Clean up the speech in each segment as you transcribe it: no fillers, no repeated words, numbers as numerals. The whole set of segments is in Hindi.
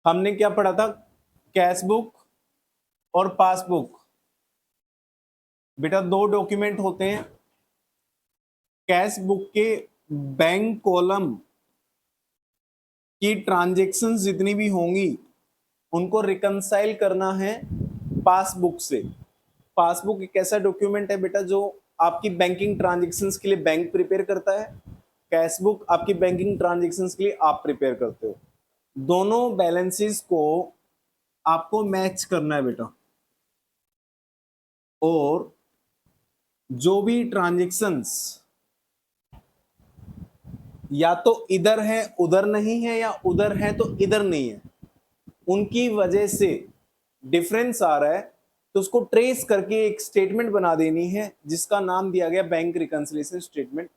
हमने क्या पढ़ा था? कैश बुक और पासबुक। बेटा दो डॉक्यूमेंट होते हैं। कैश बुक के बैंक कॉलम की ट्रांजैक्शंस जितनी भी होंगी उनको रिकंसाइल करना है पासबुक से। पासबुक एक ऐसा डॉक्यूमेंट है बेटा जो आपकी बैंकिंग ट्रांजैक्शंस के लिए बैंक प्रिपेयर करता है। कैश बुक आपकी बैंकिंग ट्रांजैक्शंस के लिए आप प्रिपेयर करते हो। दोनों बैलेंसेस को आपको मैच करना है बेटा, और जो भी ट्रांजैक्शंस या तो इधर है उधर नहीं है या उधर है तो इधर नहीं है, उनकी वजह से डिफरेंस आ रहा है, तो उसको ट्रेस करके एक स्टेटमेंट बना देनी है जिसका नाम दिया गया bank reconciliation statement.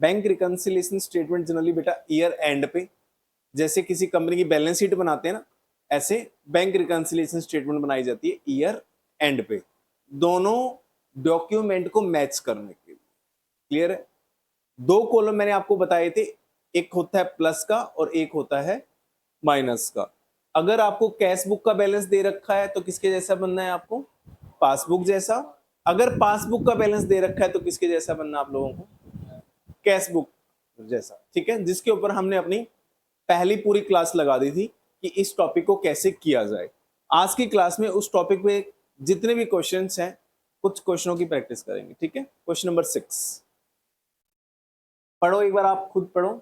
Bank reconciliation statement generally बेटा ईयर एंड पे, जैसे किसी कंपनी की बैलेंस शीट बनाते हैं ना, ऐसे बैंक रिकंसिलिएशन स्टेटमेंट बनाई जाती है ईयर एंड पे, दोनों डॉक्यूमेंट को मैच करने के लिए। क्लियर है? दो कॉलम मैंने आपको बताए थे, एक होता है प्लस का और एक होता है माइनस का। अगर आपको कैश बुक का बैलेंस दे रखा है तो किसके जैसा बनना है आपको? पासबुक जैसा। अगर पासबुक का बैलेंस दे रखा है तो किसके जैसा बनना आप लोगों को? कैश बुक जैसा। ठीक है, जिसके ऊपर हमने अपनी पहली पूरी क्लास लगा दी थी कि इस टॉपिक को कैसे किया जाए। आज की क्लास में उस टॉपिक पे जितने भी क्वेश्चंस हैं कुछ क्वेश्चनों की प्रैक्टिस करेंगे। ठीक है, क्वेश्चन नंबर 6 पढ़ो, एक बार आप खुद पढ़ो।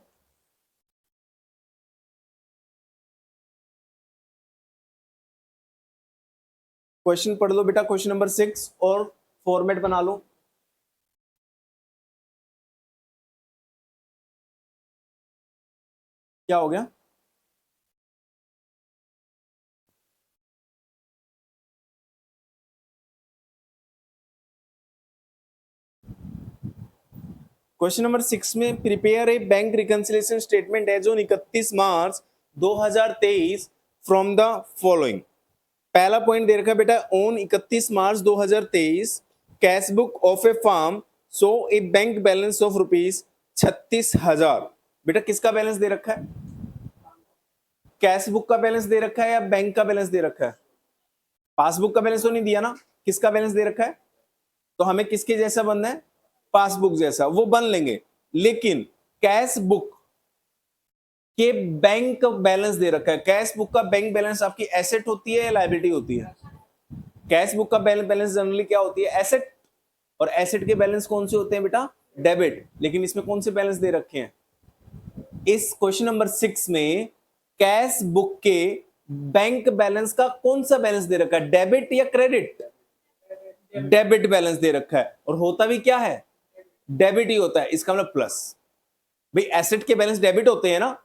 क्वेश्चन पढ़ लो बेटा, क्वेश्चन नंबर 6, और फॉर्मेट बना लो। क्या हो गया? क्वेश्चन नंबर 6 में prepare a bank reconciliation statement as on 31 March 2023 from the following. पहला पॉइंट दे रखा है बेटा, on 31 March 2023 cash book of a firm shows a bank balance of rupees 36,000। बेटा किसका बैलेंस दे रखा है? कैश बुक का बैलेंस दे रखा है या बैंक का बैलेंस दे रखा है? पासबुक का बैलेंस तो नहीं दिया ना, किसका बैलेंस दे रखा है? तो हमें किसके जैसा बनना है? पासबुक जैसा, वो बन लेंगे। लेकिन कैश बुक के बैंक बैलेंस दे रखा है। कैश बुक का बैंक बैलेंस आपकी एसेट होती है या लायबिलिटी होती है? कैश बुक का बैलेंस जनरली क्या होती है? एसेट। और एसेट के बैलेंस कौन से होते हैं बेटा? डेबिट। लेकिन इसमें कौन से बैलेंस दे रखे हैं? इस क्वेश्चन नंबर 6 में कैश बुक के बैंक बैलेंस का कौन सा बैलेंस दे रखा है? डेबिट या क्रेडिट? डेबिट बैलेंस दे रखा है। और होता भी क्या है? डेबिट ही होता है। इसका मतलब प्लस। भाई एसेट के बैलेंस डेबिट होते हैं ना,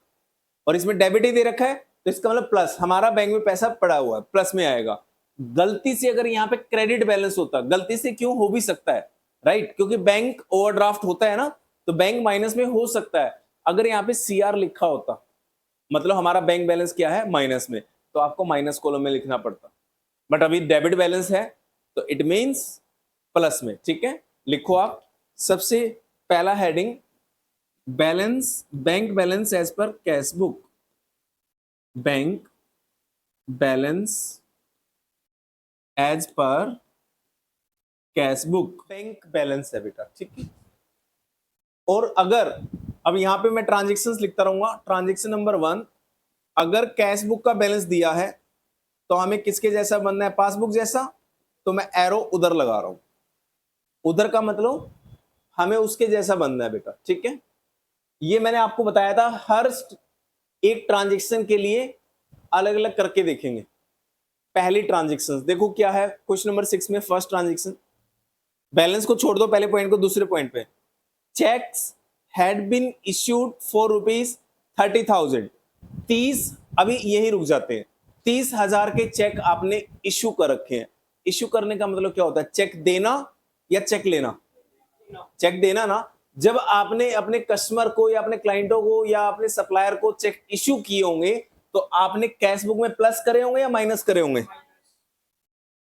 और इसमें डेबिट ही दे रखा है, तो इसका मतलब प्लस। हमारा बैंक में पैसा पड़ा हुआ है, प्लस में आएगा। गलती से अगर यहाँ पे क्रेडिट बैलेंस होता, गलती से क्यों हो भी सकता है, राइट, क्योंकि बैंक ओवरड्राफ्ट होता है ना, तो बैंक माइनस में हो सकता है। अगर यहाँ पे सीआर लिखा होता मतलब हमारा बैंक बैलेंस क्या है? माइनस में, तो आपको माइनस कॉलम में लिखना पड़ता। बट अभी डेबिट बैलेंस है तो इट मींस प्लस में। ठीक है, लिखो आप। सबसे पहला heading, balance, bank balance as per cash book. Bank balance as per cash book, bank balance है बेटा। ठीक है, और अगर अब यहां पे मैं ट्रांजेक्शन्स लिखता रहूंगा। ट्रांजेक्शन नंबर 1, अगर कैश बुक का बैलेंस दिया है तो हमें किसके जैसा बनना है? पासबुक जैसा। तो मैं एरो उधर लगा रहा हूं, उधर का मतलब हमें उसके जैसा बनना है बेटा। ठीक है, ये मैंने आपको बताया था, हर एक ट्रांजेक्शन के लिए अलग अलग करके देखेंगे। पहली ट्रांजेक्शन देखो क्या है क्वेश्चन नंबर 6 में। फर्स्ट ट्रांजेक्शन, बैलेंस को छोड़ दो पहले पॉइंट को, दूसरे पॉइंट पे, cheques had been issued for ₹30,000। 30, अभी यही रुक जाते हैं। 30,000 के चेक आपने इश्यू कर रखे हैं। इश्यू करने का मतलब क्या होता है? चेक देना या चेक लेना? चेक देना ना। जब आपने अपने कस्टमर को या अपने क्लाइंटों को या अपने सप्लायर को चेक इश्यू किए होंगे तो आपने कैश बुक में प्लस करे होंगे या माइनस करे होंगे?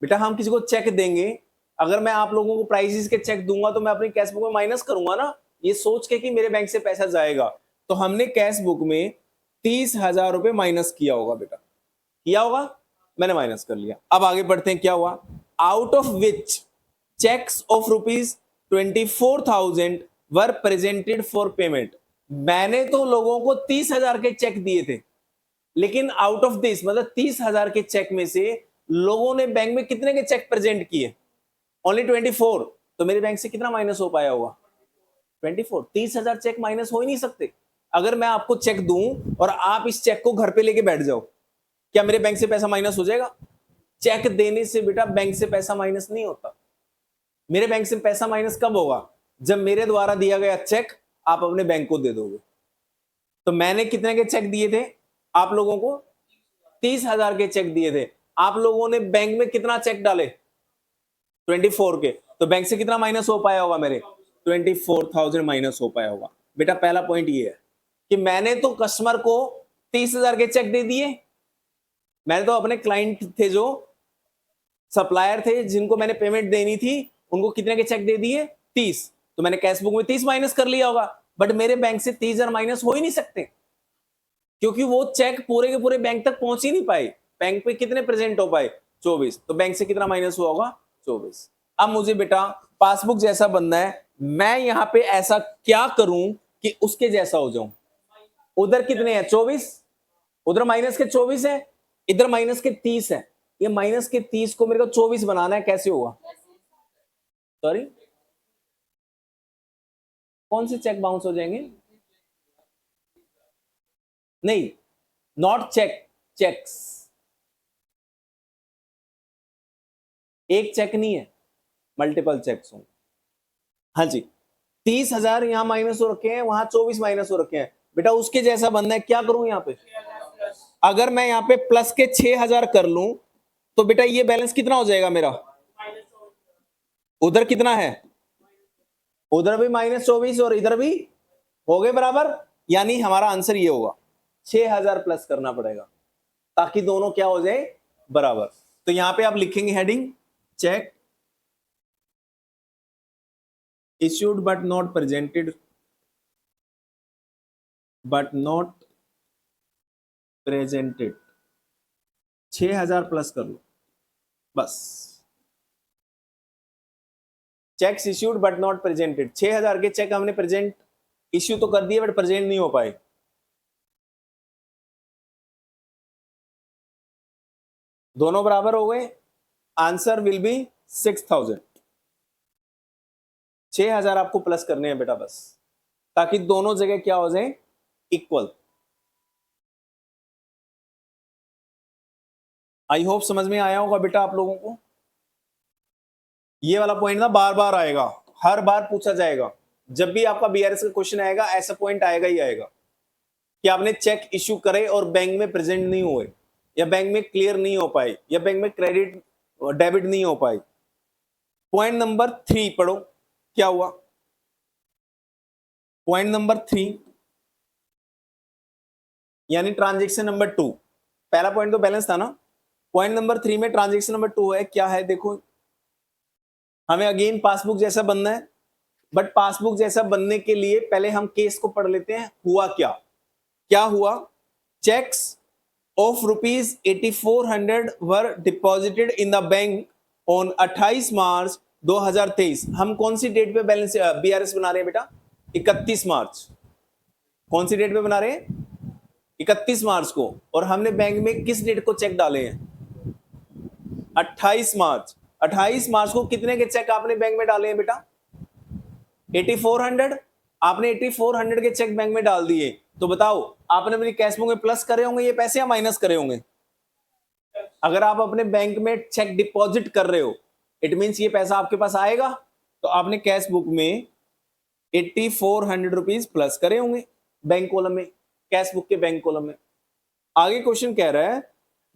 बेटा हम किसी को चेक देंगे, अगर मैं आप लोगों को प्राइसेस के चेक दूंगा तो मैं अपनी कैश बुक में माइनस करूंगा ना, ये सोच के कि मेरे बैंक से पैसा जाएगा। तो हमने कैश बुक में 30,000 रुपए माइनस किया होगा बेटा। किया होगा, मैंने माइनस कर लिया। अब आगे बढ़ते हैं, क्या हुआ, out of which cheques of ₹24,000 were presented for payment. मैंने तो लोगों को 30,000 के चेक दिए थे, लेकिन आउट ऑफ दिस मतलब 30,000 के चेक में से लोगों ने बैंक में कितने के चेक प्रेजेंट किए, ओनली 24। तो मेरे बैंक से कितना माइनस हो पाया होगा, 24। 30,000 चेक माइनस हो ही नहीं सकते। अगर मैं आपको चेक दूं और आप इस चेक को घर पे लेके बैठ जाओ, क्या मेरे बैंक से पैसा माइनस हो जाएगा? चेक देने से बेटा बैंक से पैसा माइनस नहीं होता। मेरे बैंक से पैसा माइनस कब होगा, जब मेरे द्वारा दिया गया चेक आप अपने बैंक को दे दोगे। तो मैंने कितने के चेक दिए थे आप लोगों को, 30,000 के चेक दिए थे। आप लोगों ने बैंक में कितना चेक डाले, 24 के। तो बैंक से कितना माइनस हो पाया होगा, मेरे 24,000 माइनस हो पाया होगा। बेटा पहला पॉइंट ये है कि मैंने तो कस्टमर को 30,000 के चेक दे दिए। मैंने तो अपने क्लाइंट थे, जो सप्लायर थे, जिनको मैंने पेमेंट देनी थी, उनको कितने के चेक दे दिए, 30। तो मैंने कैश बुक में 30 माइनस कर लिया होगा। बट मेरे बैंक से 30,000 माइनस हो ही नहीं सकते, क्योंकि वो चेक पूरे के पूरे बैंक तक पहुंच ही नहीं पाए। बैंक पे कितने प्रेजेंट हो पाए, 24। तो बैंक से कितना माइनस हुआ होगा, 24। अब मुझे बेटा पासबुक जैसा बनना है, मैं यहां पे ऐसा क्या करूं कि उसके जैसा हो जाऊं। उधर कितने हैं, 24, उधर माइनस के 24 है, इधर माइनस के 30 है। ये माइनस के 30 को मेरे को 24 बनाना है, कैसे होगा, सॉरी कौन से चेक बाउंस हो जाएंगे, नहीं नॉट चेक, चेक्स, एक चेक नहीं है, मल्टीपल चेक्स होंगे। हाँ जी, 30,000 यहां माइनस हो रखे हैं, वहां 24 माइनस हो रखे हैं। बेटा उसके जैसा बनना है, क्या करूं यहां पे, अगर मैं यहां पे प्लस के 6,000 कर लूं, तो बेटा ये बैलेंस कितना हो जाएगा मेरा, उधर कितना है, उधर भी -24 और इधर भी हो गए बराबर। यानी हमारा आंसर ये होगा, 6,000 प्लस करना पड़ेगा ताकि दोनों क्या हो जाए, बराबर। तो यहां पे आप लिखेंगे heading, cheque issued but not presented, but not presented, 6,000 plus कर लो बस। Cheques issued but not presented, 6,000 के चेक हमने प्रेजेंट इश्यू तो कर दिए बट प्रेजेंट नहीं हो पाए। दोनों बराबर हो गए, आंसर विल बी 6,000। 6,000 आपको प्लस करने हैं बेटा बस, ताकि दोनों जगह क्या हो जाए, इक्वल। आई होप समझ में आया होगा बेटा आप लोगों को। ये वाला पॉइंट ना बार बार आएगा, हर बार पूछा जाएगा। जब भी आपका बीआरएस का क्वेश्चन आएगा, ऐसा पॉइंट आएगा ही आएगा कि आपने चेक इश्यू करे और बैंक में प्रेजेंट नहीं हुए, या बैंक में क्लियर नहीं हो पाए, या बैंक में क्रेडिट डेबिट नहीं हो पाए। पॉइंट नंबर 3 पढ़ो, क्या हुआ, पॉइंट नंबर 3 यानी ट्रांजेक्शन नंबर 2। पहला पॉइंट तो बैलेंस था ना, पॉइंट नंबर 3 में ट्रांजेक्शन नंबर 2 है, क्या है देखो। हमें अगेन पासबुक जैसा बनना है, बट पासबुक जैसा बनने के लिए पहले हम केस को पढ़ लेते हैं। हुआ क्या, क्या हुआ, cheques of ₹8400 were deposited in the bank on 28 March 2023। हम कौन सी डेट पे बैलेंस बीआरएस बना रहे हैं बेटा, 31 मार्च। कौन सी डेट पे बना रहे हैं, 31 मार्च को। और हमने बैंक में किस डेट को चेक डाले हैं, 28 मार्च। 28 मार्च को कितने के चेक आपने बैंक में डाले हैं बेटा, 8400। आपने 8400 के चेक बैंक में डाल दिए, तो बताओ आपने अपनी कैश बुक में प्लस करे होंगे ये पैसे या माइनस करे होंगे। अगर आप अपने बैंक में चेक डिपॉजिट कर रहे हो, इट मींस ये पैसा आपके पास आएगा, तो आपने कैश बुक में 8400 रुपीज प्लस करे होंगे बैंक कॉलम में, कैश बुक के बैंक कॉलम में। आगे क्वेश्चन कह रहा है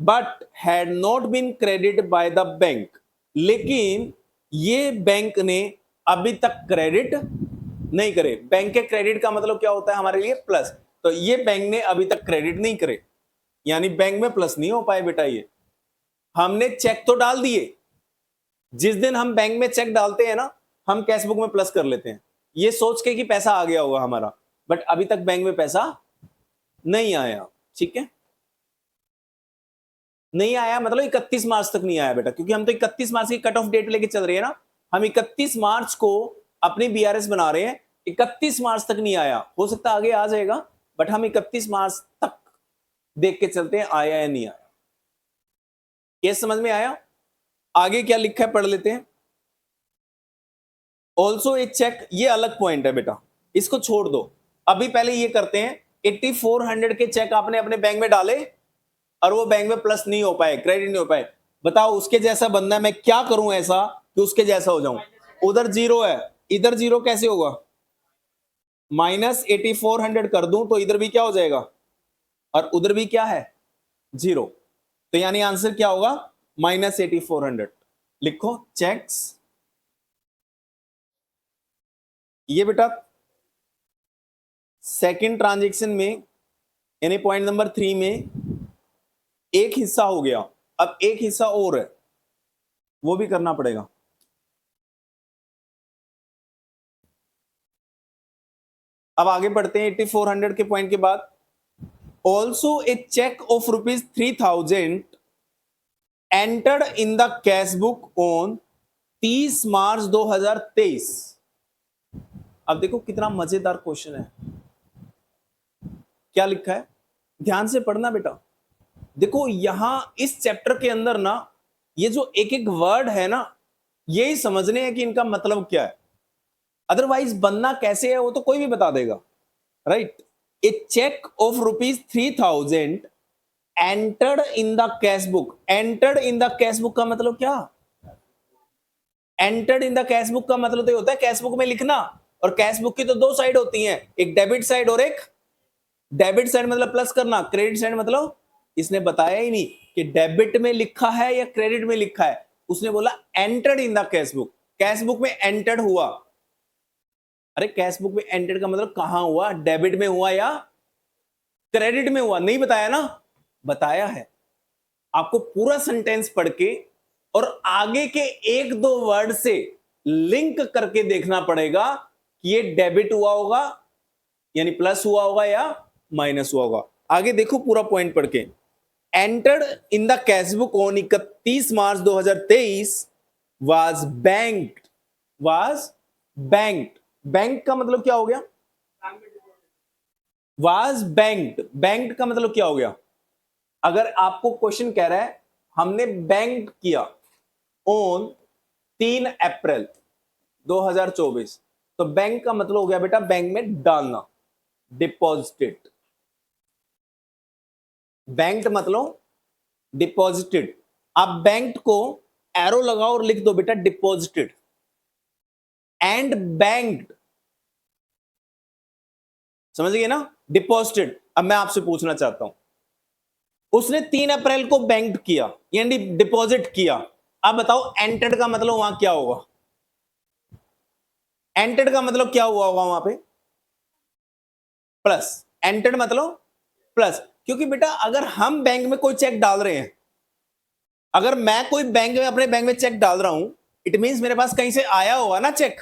but had not been credit by the bank, लेकिन ये बैंक ने अभी तक क्रेडिट नहीं करे। बैंक के क्रेडिट का मतलब क्या होता है हमारे लिए, प्लस। तो ये बैंक ने अभी तक क्रेडिट नहीं करे, यानी बैंक में प्लस नहीं हो पाए बेटा। ये हमने चेक तो डाल दिए, जिस दिन हम बैंक में चेक डालते हैं ना, हम कैश बुक में प्लस कर लेते हैं, ये सोच के कि पैसा आ गया होगा हमारा, बट अभी तक बैंक में पैसा नहीं आया। ठीक है, नहीं आया मतलब 31 मार्च तक नहीं आया बेटा, क्योंकि हम तो 31 मार्च की कट ऑफ डेट लेके चल रहे हैं ना, हम 31 मार्च को अपनी बीआरएस बना रहे हैं, 31 मार्च तक नहीं आया, हो सकता आगे आ जाएगा, बट हम 31 मार्च तक देख के चलते हैं आया या नहीं आया। ये समझ में आया? आगे क्या लिखा है पढ़ लेते हैं। ऑल्सो ए चेक, ये अलग पॉइंट है बेटा, इसको छोड़ दो, अभी पहले ये करते हैं। 8400 के चेक आपने अपने बैंक में डाले और वो बैंक में प्लस नहीं हो पाए, क्रेडिट नहीं हो पाए, बताओ उसके जैसा बंदा है, मैं क्या करूं ऐसा कि उसके जैसा हो जाऊं? उधर जीरो है, इधर जीरो कैसे होगा? -8400 कर दूं तो इधर भी क्या हो जाएगा और उधर भी क्या है? जीरो। तो यानी आंसर क्या होगा? -8400। लिखो चेक्स, ये बेटा सेकंड ट्रांजैक्शन में यानी पॉइंट नंबर 3 में एक हिस्सा हो गया, अब एक हिस्सा और है, वो भी करना पड़ेगा। अब आगे बढ़ते हैं 8400 के पॉइंट के बाद। Also a cheque of ₹3000 entered in the cash book on 30 March 2023। अब देखो कितना मजेदार क्वेश्चन है, क्या लिखा है, ध्यान से पढ़ना बेटा। देखो यहां इस चैप्टर के अंदर ना, ये जो एक एक वर्ड है ना, यही समझने हैं कि इनका मतलब क्या है, अदरवाइज बनना कैसे है वो तो कोई भी बता देगा, right. A cheque of ₹3000 entered in the cash book, entered in the cash book का मतलब क्या? Entered in the cash book का मतलब तो होता है कैश बुक में लिखना, और कैश बुक की तो दो साइड होती हैं, एक डेबिट साइड और एक डेबिट साइड, मतलब प्लस करना, क्रेडिट साइड मतलब इसने बताया ही नहीं कि डेबिट में लिखा है या क्रेडिट में लिखा है, उसने बोला entered in the cash book, cash book में एंटर्ड हुआ। अरे कैश बुक में एंटर्ड का मतलब कहां हुआ, डेबिट में हुआ या क्रेडिट में हुआ? नहीं बताया ना, बताया है। आपको पूरा सेंटेंस पढ़ के और आगे के एक दो वर्ड से लिंक करके देखना पड़ेगा कि ये डेबिट हुआ होगा यानी प्लस हुआ होगा या माइनस हुआ होगा। आगे देखो पूरा पॉइंट पढ़ के, entered in the cash book on 31 March 2023 was banked, was banked, bank का मतलब क्या हो गया? वाज बैंक्ड, बैंक्ड का मतलब क्या हो गया? अगर आपको क्वेश्चन कह रहा है हमने बैंक किया ऑन 3 अप्रैल 2024, तो बैंक का मतलब हो गया बेटा बैंक में डालना, डिपॉजिटेड। बैंक मतलब डिपॉजिटेड, आप बैंक को एरो लगाओ और लिख दो बेटा डिपॉजिटेड एंड बैंक्ड, समझ गए ना, डिपॉजिटेड। अब मैं आपसे पूछना चाहता हूं, उसने 3 अप्रैल को बैंक किया यानी डिपॉजिट किया, अब बताओ एंटर्ड का मतलब वहां क्या होगा? एंटर्ड का मतलब क्या हुआ होगा वहां पे? प्लस, एंटर्ड मतलब प्लस, क्योंकि बेटा अगर हम बैंक में कोई चेक डाल रहे हैं, अगर मैं कोई बैंक में अपने बैंक में चेक डाल रहा हूं, इट मींस मेरे पास कहीं से आया होगा ना चेक,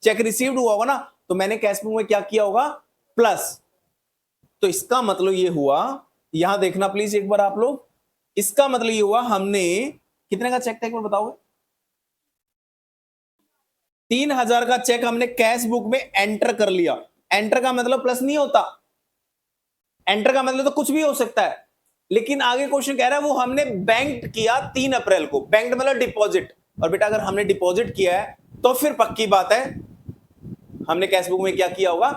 चेक रिसीव्ड हुआ होगा ना, तो मैंने कैश बुक में क्या किया होगा? प्लस। तो इसका मतलब ये हुआ, यहां देखना प्लीज एक बार आप लोग, इसका मतलब ये हुआ हमने कितने का चेक था एक बार बताओगे? 3000 का चेक हमने कैश बुक में एंटर कर लिया, एंटर का मतलब प्लस नहीं होता, एंटर का मतलब तो कुछ भी हो सकता है, लेकिन आगे क्वेश्चन कह रहा है वो हमने बैंक किया 3 अप्रैल को, बैंक मतलब डिपॉजिट, और बेटा अगर हमने डिपॉजिट किया है तो फिर पक्की बात है हमने कैश बुक में क्या किया होगा?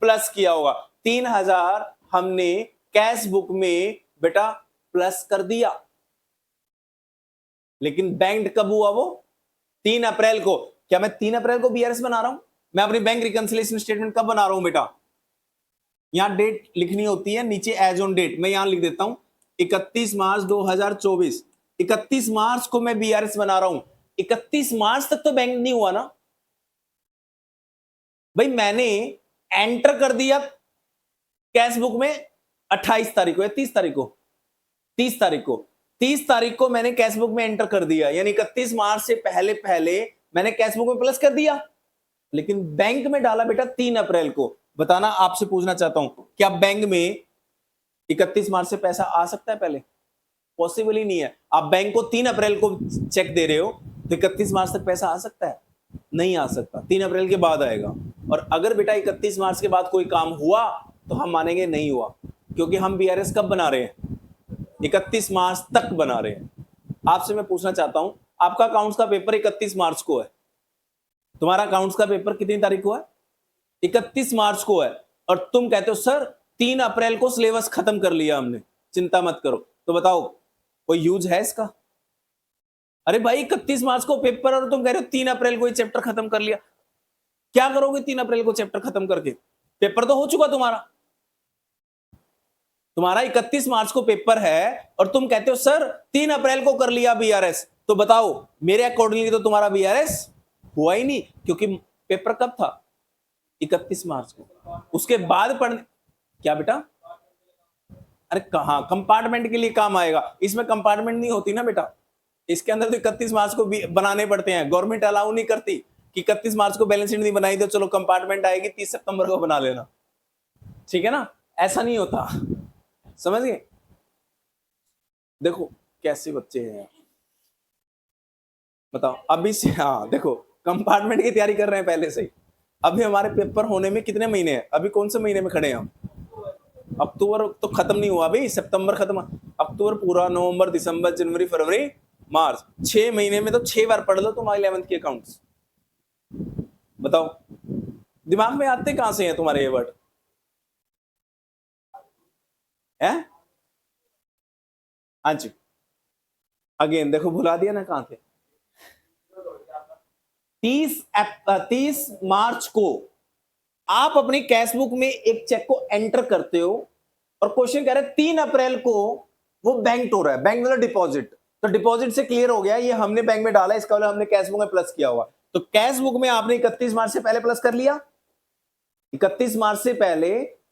प्लस किया होगा। 3000 हमने कैश बुक में बेटा प्लस कर दिया, लेकिन बैंक कब हुआ वो? 3 अप्रैल को। क्या मैं 3 अप्रैल को बीआरएस बना रहा हूं? मैं अपनी बैंक रिकंसिलिएशन स्टेटमेंट कब बना रहा हूं बेटा? यहां डेट लिखनी होती है नीचे एज ऑन डेट, मैं यहां लिख देता हूं 31 मार्च 2024, 31 मार्च को मैं बीआरएस बना रहा हूं, 31 मार्च तक तो बैंक नहीं हुआ ना भाई, मैंने एंटर कर दिया कैश बुक में 28 तारीख को या 30 तारीख को, 30 तारीख को, 30 तारीख को मैंने कैश बुक में एंटर कर दिया, यानी 31 मार्च से पहले पहले मैंने कैश बुक में प्लस कर दिया, लेकिन बैंक में डाला बेटा 3 अप्रैल को। बताना, आपसे पूछना चाहता हूं क्या बैंक में 31 मार्च से पैसा आ सकता है पहले? पॉसिबल ही नहीं है। आप बैंक को 3 अप्रैल को चेक दे रहे हो तो 31 मार्च तक पैसा आ सकता है? नहीं आ सकता, 3 अप्रैल के बाद आएगा। और अगर बेटा 31 मार्च के बाद कोई काम हुआ तो हम मानेंगे नहीं हुआ, क्योंकि हम बीआरएस कब बना रहे हैं? 31 मार्च तक बना रहे हैं। आपसे मैं पूछना चाहता हूं, आपका अकाउंट्स का पेपर 31 मार्च को है, तुम्हारा अकाउंट्स का पेपर कितनी तारीख को है? 31 मार्च को है, और तुम कहते हो सर 3 अप्रैल को सिलेबस खत्म कर लिया हमने, चिंता मत करो। तो बताओ कोई यूज है इसका? अरे भाई 31 मार्च को पेपर और तुम कह रहे हो 3 अप्रैल को ही चैप्टर खत्म कर लिया। क्या करोगे 3 अप्रैल को चैप्टर खत्म करके? पेपर तो हो चुका तुम्हारा। तुम्हारा 31 मार्च को पेपर है और तुम कहते हो सर 3 अप्रैल को कर लिया बीआरएस। तो बताओ मेरे अकॉर्डिंगली तो तुम्हारा बीआरएस हुआ ही नहीं, क्योंकि पेपर कब था? 31 मार्च को। उसके बाद पढ़ने क्या बेटा? अरे कहां कंपार्टमेंट के लिए काम आएगा, इसमें कंपार्टमेंट नहीं होती ना बेटा। इसके अंदर तो 31 मार्च को भी बनाने पड़ते हैं, गवर्नमेंट अलाउ नहीं करती कि 31 मार्च को बैलेंस शीट नहीं बनाई तो चलो कंपार्टमेंट आएगी 30 सितंबर को बना लेना, ठीक है ना? ऐसा नहीं होता, समझ गए? देखो कैसे बच्चे हैं, बताओ अभी से। हाँ देखो कंपार्टमेंट की तैयारी कर रहे हैं पहले से ही। अभी हमारे पेपर होने में कितने महीने हैं? अभी कौन से महीने में खड़े हैं हम? अक्टूबर तो खत्म नहीं हुआ अभी, सितंबर खत्म, अक्टूबर पूरा, नवंबर, दिसंबर, जनवरी, फरवरी, मार्च, 6 महीने में तो 6 बार पढ़ लो तुम 11th के अकाउंट्स। बताओ दिमाग में आते कहां से हैं तुम्हारे ये वर्ड? है हाँ जी, अगेन देखो भुला दिया ना कहां थे। 30 मार्च को आप अपनी कैश बुक में एक चेक को एंटर करते हो और क्वेश्चन कह रहा है 3 अप्रैल को वो बैंक हो रहा है, बैंक मतलब डिपॉजिट, तो डिपॉजिट से क्लियर हो गया ये हमने बैंक में डाला, इसका मतलब हमने कैश बुक में प्लस किया हुआ। तो कैश बुक में आपने 31 मार्च से पहले प्लस कर लिया, 31 मार्च से पहले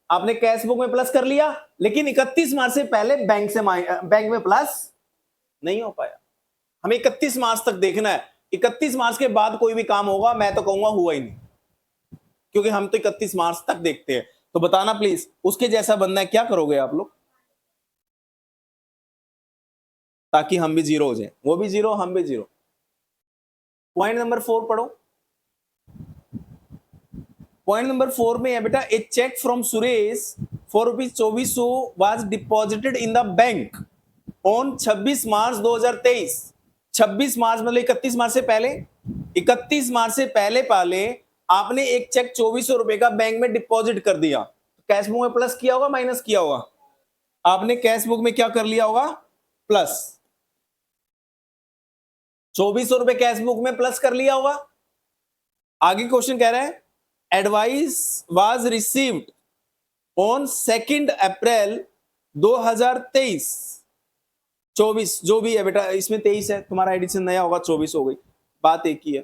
आपने कैश बुक में प्लस कर लिया, लेकिन 31 मार्च से पहले बैंक में प्लस नहीं हो पाया। हमें 31 मार्च तक देखना है, 31 मार्च के बाद कोई भी काम होगा मैं तो कहूंगा हुआ ही नहीं, क्योंकि हम तो 31 मार्च तक देखते हैं। तो बताना प्लीज उसके जैसा बनना है, क्या करोगे आप लोग ताकि हम भी जीरो हो जाए, वो भी जीरो हम भी जीरो। पॉइंट नंबर 4 पढ़ो। पॉइंट नंबर 4 में है बेटा, a cheque from Suresh for ₹2400 was deposited in the bank on 26 March 2023। 26 March मतलब 31 मार्च से पहले, 31 मार्च से पहले आपने एक चेक ₹2400 का बैंक में डिपॉजिट कर दिया। कैश बुक में प्लस किया होगा माइनस किया होगा? आपने कैश बुक में क्या कर लिया होगा? प्लस। ₹2400 कैश बुक में प्लस कर लिया होगा। आगे क्वेश्चन कह रहा है एडवाइस वाज रिसीव्ड ऑन 2 अप्रैल 2023। 24 जो भी है बेटा, इसमें 23 है, तुम्हारा एडिशन नया होगा 24 हो गई, बात एक ही है,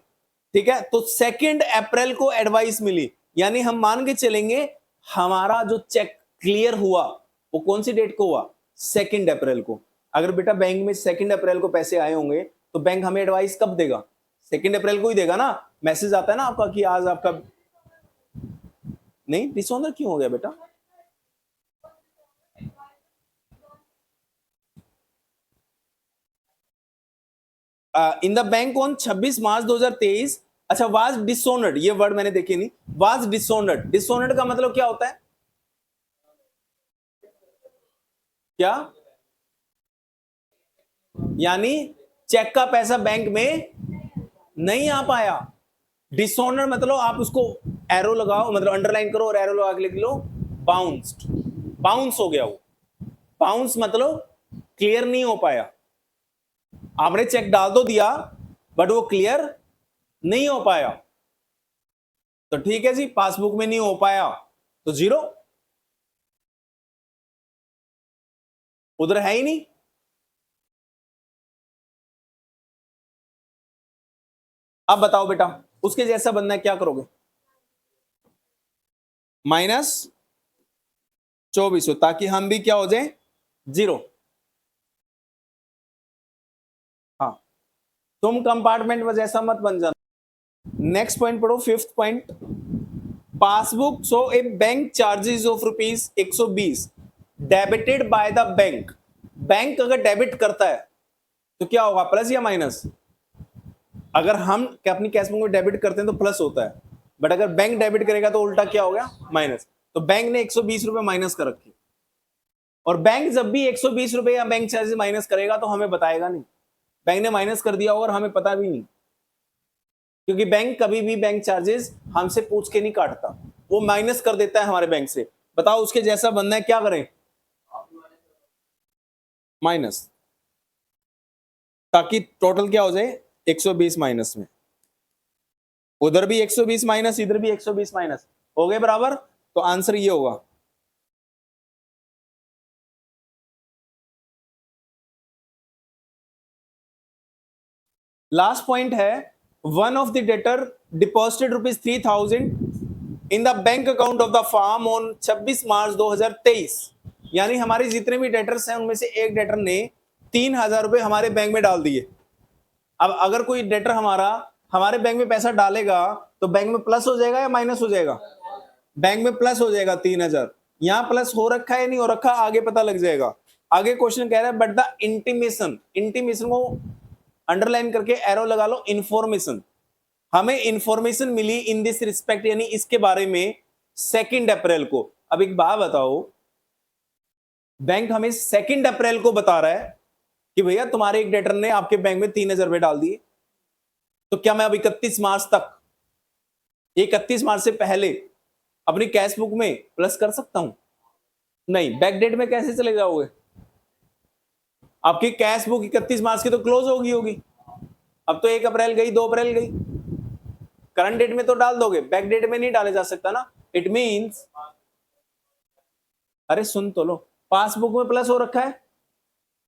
ठीक है। तो 2 अप्रैल को एडवाइस मिली, यानी हम मान के चलेंगे हमारा जो चेक क्लियर हुआ वो कौन सी डेट को हुआ? 2 अप्रैल को। अगर बेटा बैंक में 2 अप्रैल को पैसे आए होंगे तो बैंक हमें एडवाइस कब देगा? 2 अप्रैल को ही देगा ना। मैसेज आता है ना आपका कि आज आपका नहीं, डिसऑनर क्यों हो गया बेटा? इन द बैंक ऑन 26 मार्च 2023। अच्छा, वाज डिसऑनर्ड, ये वर्ड मैंने देखे नहीं। वाज डिसऑनर्ड, डिसऑनर्ड का मतलब क्या होता है? क्या? यानी चेक का पैसा बैंक में नहीं आ पाया। डिसऑनर मतलब आप उसको एरो लगाओ, मतलब अंडरलाइन करो और एरो लगा के लिख लो बाउंस्ड, बाउंस हो गया वो। बाउंस मतलब क्लियर नहीं हो पाया। आपने चेक डाल तो दिया बट वो क्लियर नहीं हो पाया, तो ठीक है जी, पासबुक में नहीं हो पाया तो जीरो, उधर है ही नहीं। अब बताओ बेटा उसके जैसा बनना है, क्या करोगे? -2400 ताकि हम भी क्या हो जाए? जीरो। हाँ, तुम कंपार्टमेंट में जैसा मत बन जाना। नेक्स्ट पॉइंट पढ़ो, 5th point. Passbook so a bank charges of ₹120 debited bye the bank bank अगर डेबिट करता है तो क्या होगा, प्लस या माइनस? अगर हम अपनी कैश बुक में डेबिट करते हैं तो प्लस होता है, बट अगर बैंक डेबिट करेगा तो उल्टा क्या हो गया, माइनस। तो बैंक ने 120 रुपए माइनस कर रखी, और बैंक जब भी 120 रुपए या बैंक चार्जेस माइनस करेगा तो हमें बताएगा नहीं, बैंक ने माइनस कर दिया और हमें पता भी नहीं, क्योंकि बैंक कभी भी बैंक चार्जेस हमसे पूछ के नहीं काटता, वो माइनस कर देता है हमारे बैंक से। बताओ उसके जैसा बनना है, क्या करें, माइनस, ताकि टोटल क्या हो जाए 120 माइनस में, उधर भी 120 माइनस, इधर भी 120 माइनस, हो गए बराबर। तो आंसर ये होगा। लास्ट पॉइंट है, one of the debtor deposited ₹3000 in the bank account of the firm on 26 March 2023। यानी हमारे जितने भी डेटर्स हैं उनमें से एक डेटर ने 3000 रुपए हमारे बैंक में डाल दिए। अब अगर कोई डेटर हमारे बैंक में पैसा डालेगा तो बैंक में प्लस हो जाएगा या माइनस हो जाएगा? बैंक में प्लस हो जाएगा 3000। यहां प्लस हो रखा है नहीं हो रखा, आगे पता लग जाएगा। आगे क्वेश्चन कह रहा है, बट द इंटीमेशन, इंटीमेशन को अंडरलाइन करके एरो लगा लो, इंफॉर्मेशन, हमें इंफॉर्मेशन मिली इन दिस रिस्पेक्ट, यानी इसके बारे में 2 अप्रैल को। अब एक बात बताओ, बैंक हमें 2 अप्रैल को बता रहा है कि भैया तुम्हारे एक डेटर ने आपके बैंक में 3000 रुपए डाल दिए, तो क्या मैं अब 31 मार्च तक, 31 मार्च से पहले अपनी कैश बुक में प्लस कर सकता हूं? नहीं। बैक डेट में कैसे चले जाओगे? आपकी कैश बुक 31 मार्च की तो क्लोज होगी। अब तो 1 अप्रैल गई, 2 अप्रैल गई, करंट डेट में तो डाल दोगे, बैक डेट में नहीं डाले जा सकता ना। इट मींस, अरे सुन तो लो, पासबुक में प्लस हो रखा है,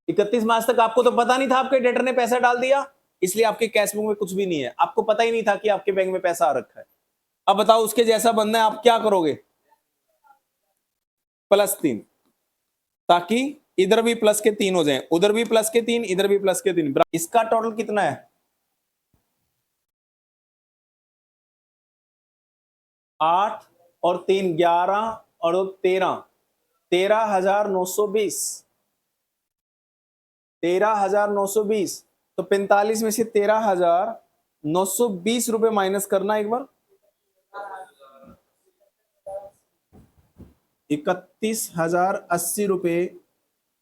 31 मार्च तक आपको तो पता नहीं था आपके डेटर ने पैसा डाल दिया, इसलिए आपके कैश बुक में कुछ भी नहीं है, आपको पता ही नहीं था कि आपके बैंक में पैसा आ रखा है। अब बताओ उसके जैसा बनना है, आप क्या करोगे? +3, ताकि इधर भी प्लस के 3 हो जाए, उधर भी प्लस के 3, इधर भी प्लस के 3। इसका टोटल कितना है? 8 और 3 11 और 13, 13,920, 13,920। तो 45 में से 13,920 रुपए माइनस करना एक बार, 31,080 रुपए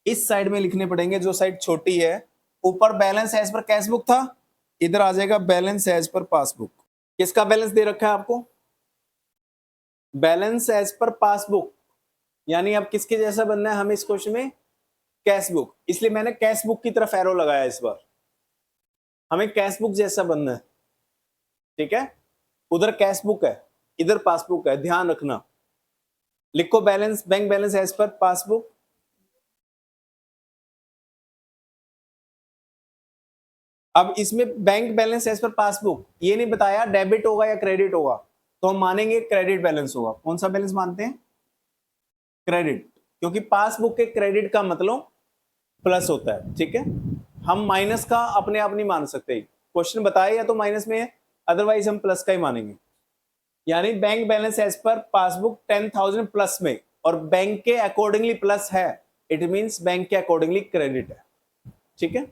इस साइड में लिखने पड़ेंगे, जो साइड छोटी है। ऊपर balance as per cash book था, इधर आ जाएगा बैलेंस एज पर पासबुक। किसका बैलेंस दे रखा है आपको? बैलेंस एज पर पासबुक, यानी अब किसके जैसा बनना है हमें इस क्वेश्चन में? कैश बुक, इसलिए मैंने कैश बुक की तरफ एरो लगाया इस बार, हमें कैश बुक जैसा बनना है, ठीक है। उधर कैश बुक है, इधर पासबुक है, ध्यान रखना। लिखो balance, bank balance as per passbook. अब इसमें bank balance as per passbook ये नहीं बताया डेबिट होगा या क्रेडिट होगा, तो हम मानेंगे क्रेडिट बैलेंस होगा। कौन सा बैलेंस मानते हैं? क्रेडिट, क्योंकि पासबुक के क्रेडिट का मतलब प्लस होता है, ठीक है। हम माइनस का अपने आप नहीं मान सकते, क्वेश्चन बताए या तो माइनस में है, अदरवाइज हम प्लस का ही मानेंगे। यानी bank balance as per passbook 10,000 plus में, और बैंक के अकॉर्डिंगली प्लस है, इट मींस बैंक के अकॉर्डिंगली क्रेडिट है, ठीक है।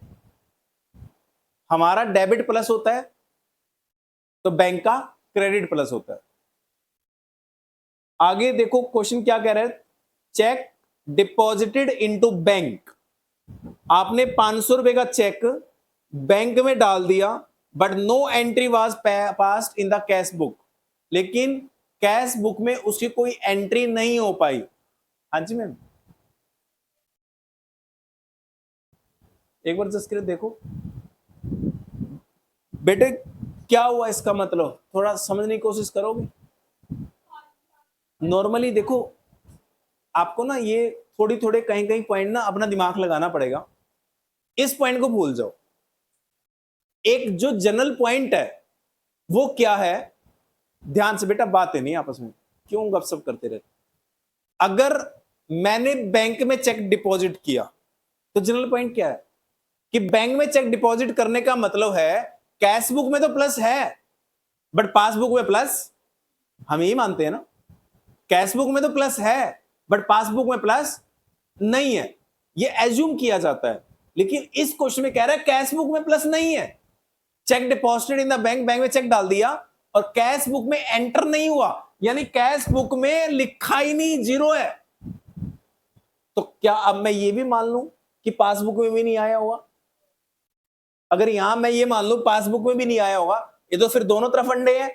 हमारा डेबिट प्लस होता है तो बैंक का क्रेडिट प्लस होता है। आगे देखो क्वेश्चन क्या कह रहा है, चेक डिपॉजिटेड इनटू बैंक, आपने 500 रुपए का चेक बैंक में डाल दिया, but no entry was passed in the cash book, लेकिन कैश बुक में उसकी कोई एंट्री नहीं हो पाई। हाँ जी मैम, एक बार जस्ट करके देखो बेटे क्या हुआ, इसका मतलब थोड़ा समझने की कोशिश करोगे? नॉर्मली देखो, आपको ना ये थोड़ी थोड़े कहीं कहीं पॉइंट ना अपना दिमाग लगाना पड़ेगा, इस पॉइंट को भूल जाओ। एक जो जनरल पॉइंट है वो क्या है, ध्यान से बेटा, बातें नहीं आपस में क्यों गपशप करते रहते। अगर मैंने बैंक में चेक डिपॉजिट किया तो जनरल पॉइंट क्या है कि बैंक में चेक डिपॉजिट करने का मतलब है कैश बुक में तो प्लस है, बट पासबुक में प्लस, हम यही मानते हैं ना, कैश बुक में तो प्लस है बट पासबुक में प्लस नहीं है। ये एज्यूम किया जाता है, लेकिन इस क्वेश्चन में कह रहा है कैश बुक में प्लस नहीं है। Check deposited in the bank, bank में चेक डाल दिया और कैश बुक में एंटर नहीं हुआ, यानी कैश बुक में लिखा ही नहीं, जीरो है। तो क्या अब मैं ये भी मान लूं कि पासबुक में भी नहीं आया होगा? अगर यहां मैं ये मान लूं पासबुक में भी नहीं आया होगा, ये तो फिर दोनों तरफ अंडे हैं।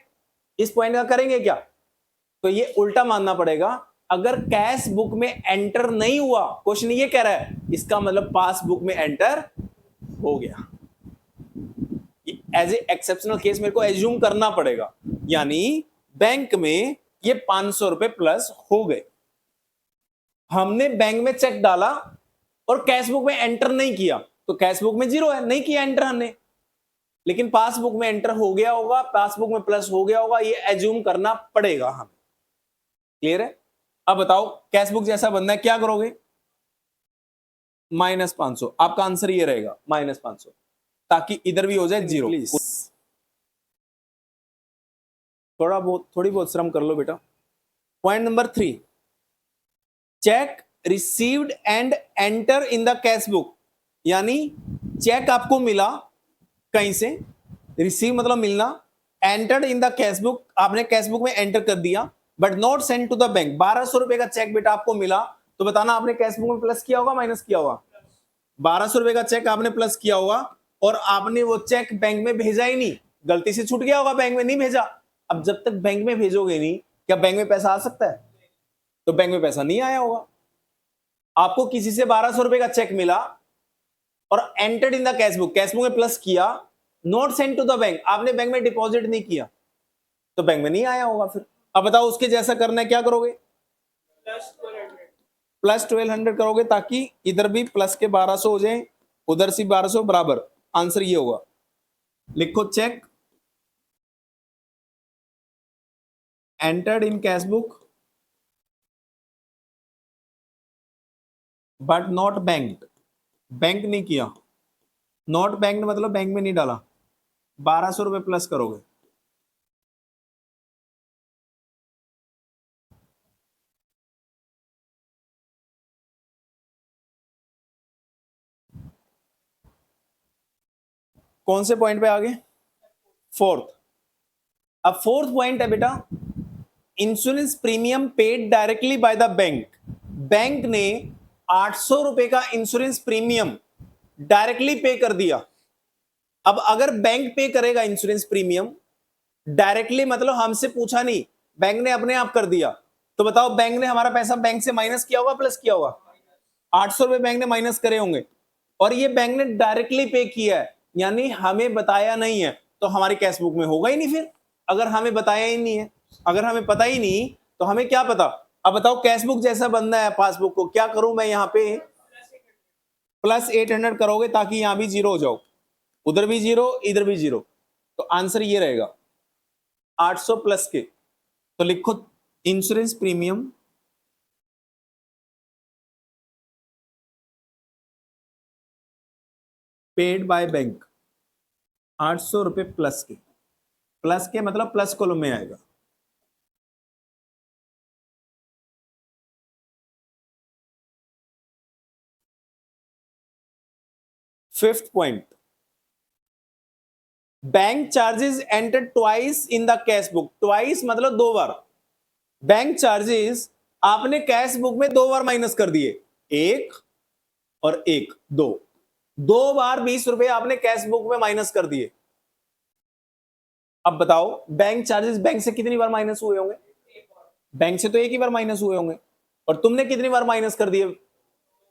इस पॉइंट का करेंगे क्या? तो ये उल्टा मानना पड़ेगा। अगर कैश बुक में एंटर नहीं हुआ, क्वेश्चन ये कह रहा है, इसका मतलब पासबुक में एंटर हो गया। एज ए एक्सेप्शनल केस मेरे को एज्यूम करना पड़ेगा, यानी बैंक में ये 500 रुपए प्लस हो गए। हमने बैंक में चेक डाला और कैशबुक में एंटर नहीं किया, तो कैशबुक में जीरो है, नहीं किया एंटर हमने, लेकिन पासबुक में एंटर हो गया होगा, पासबुक में प्लस हो गया होगा, ये एज्यूम करना पड़ेगा हमें। क्लियर है? अब बताओ कैशबुक जैसा बनना है, क्या करोगे? -500, आपका आंसर ये रहेगा -500, ताकि इधर भी हो जाए जीरो। थोड़ी बहुत श्रम कर लो बेटा। Point number 3, cheque received and enter in the cash book, यानी चेक आपको मिला कहीं से, रिसीव मतलब मिलना, entered in the cash book, आपने कैश बुक में एंटर कर दिया, but not send to the bank. 1200 रुपए का चेक बेटा आपको मिला, तो बताना आपने कैश बुक में प्लस किया होगा माइनस किया होगा? 1200 रुपए का चेक आपने प्लस किया होगा और आपने वो चेक बैंक में भेजा ही नहीं, गलती से छूट गया होगा, बैंक में नहीं भेजा। अब जब तक बैंक में भेजोगे नहीं, क्या बैंक में पैसा आ सकता है? तो बैंक में पैसा नहीं आया होगा। आपको किसी से 1200 रुपए का चेक मिला और entered in the cash book में प्लस किया, not send to the bank, आपने बैंक में डिपॉजिट नहीं किया, तो बैंक में नहीं आया होगा। फिर अब बताओ उसके जैसा करना है, क्या करोगे? प्लस 1200 करोगे, ताकि इधर भी प्लस के 1200 हो जाए, उधर से 1200 बराबर। आंसर ये होगा, लिखो cheque entered in cash book but not bank, bank नहीं किया, नॉट बैंक मतलब बैंक में नहीं डाला, 1200 रुपए प्लस करोगे। कौन से पॉइंट पे आगे? फोर्थ। अब फोर्थ पॉइंट है बेटा, insurance premium paid directly by the bank. Bank ने 800 रुपए का इंश्योरेंस प्रीमियम डायरेक्टली पे कर दिया। अब अगर बैंक पे करेगा इंश्योरेंस प्रीमियम डायरेक्टली, मतलब हमसे पूछा नहीं, बैंक ने अपने आप कर दिया, तो बताओ बैंक ने हमारा पैसा बैंक से माइनस किया होगा प्लस किया होगा? 800 रुपए बैंक ने माइनस करे होंगे, और ये बैंक ने डायरेक्टली पे किया है, यानी हमें बताया नहीं है, तो हमारी कैश बुक में होगा ही नहीं। फिर अगर हमें बताया ही नहीं है, अगर हमें पता ही नहीं, तो हमें क्या पता? अब बताओ कैश बुक जैसा बनना है पासबुक को, क्या करूं मैं? यहां पे प्लस 800 करोगे, ताकि यहां भी जीरो हो जाओ, उधर भी जीरो इधर भी जीरो, तो आंसर ये रहेगा 800 प्लस के। तो लिखो insurance premium paid by bank 800 रुपए प्लस के, प्लस के मतलब प्लस कॉलम में आएगा। Fifth point, bank charges enter twice in the cash book. Twice मतलब दो बार, बैंक चार्जेस आपने कैश बुक में दो बार माइनस कर दिए, एक और एक, दो, दो बार 20 रुपए आपने कैश बुक में माइनस कर दिए। अब बताओ बैंक चार्जेस बैंक से कितनी बार माइनस हुए होंगे? बैंक से तो एक ही बार माइनस हुए होंगे, और तुमने कितनी बार माइनस कर दिए?